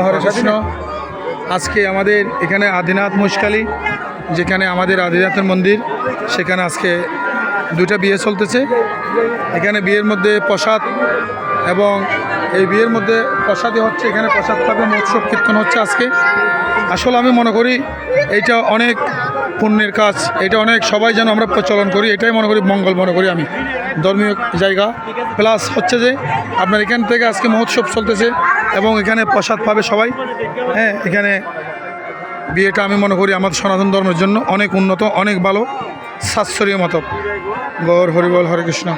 হরে কৃষ্ণ। আজকে আমাদের এখানে আদিনাথ মুশকালি, যেখানে আমাদের আদিনাথের মন্দির, সেখানে আজকে দুইটা বিয়ে চলতেছে। এখানে বিয়ের মধ্যে প্রসাদ এবং এই বিয়ের মধ্যে প্রসাদই হচ্ছে, এখানে প্রসাদ পাবে, মহোৎসব কীর্তন হচ্ছে আজকে। আসলে আমি মনে করি এইটা অনেক পুণ্যের কাজ, এটা অনেক সবাই যেন আমরা প্রচলন করি, এটাই মনে করি মঙ্গল মনে করি আমি। ধর্মীয় জায়গা প্লাস হচ্ছে যে আপনার এখান থেকে আজকে মহোৎসব চলতেছে এবং এখানে প্রসাদ পাবে সবাই। হ্যাঁ, এখানে বিয়েটা আমি মনে করি আমাদের সনাতন ধর্মের জন্য অনেক উন্নত, অনেক ভালো, সাশ্রয়ী মতো। গৌর হরিবল, হরে কৃষ্ণ।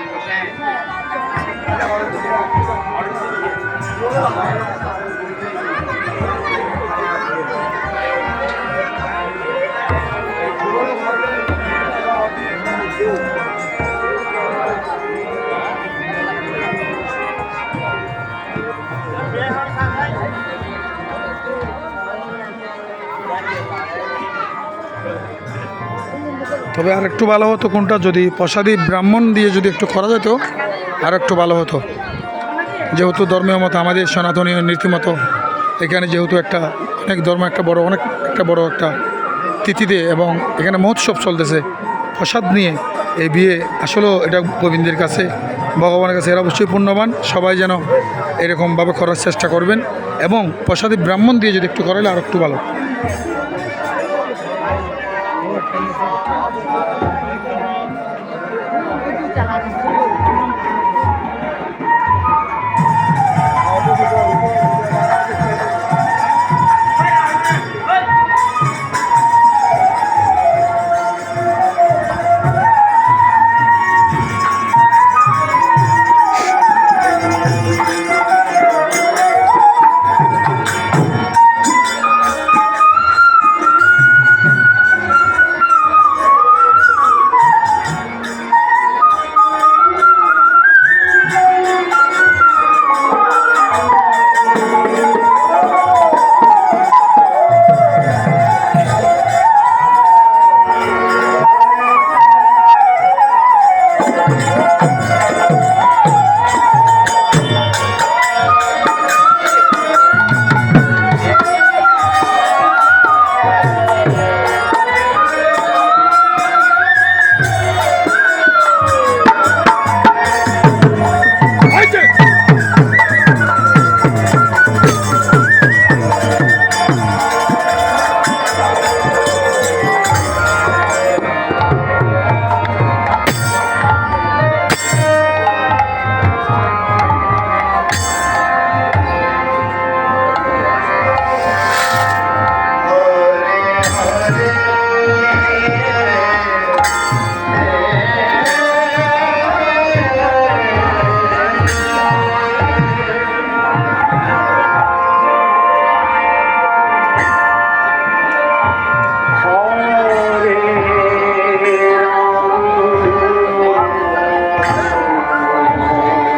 তবে আর একটু ভালো হতো কোনটা, যদি প্রসাদী ব্রাহ্মণ দিয়ে যদি একটু করা যেত আর একটু ভালো হতো। যেহেতু ধর্মীয় মতো আমাদের সনাতনীয় নীতিমতো এখানে যেহেতু একটা অনেক ধর্ম একটা বড় একটা তিথিতে এবং এখানে মহোৎসব চলতেছে প্রসাদ নিয়ে এই বিয়ে, আসলেও এটা গোবিন্দের কাছে, ভগবানের কাছে এরা অবশ্যই পুণ্যবান। সবাই যেন এরকমভাবে করার চেষ্টা করবেন এবং প্রসাদী ব্রাহ্মণ দিয়ে যদি একটু করালে আর একটু ভালো।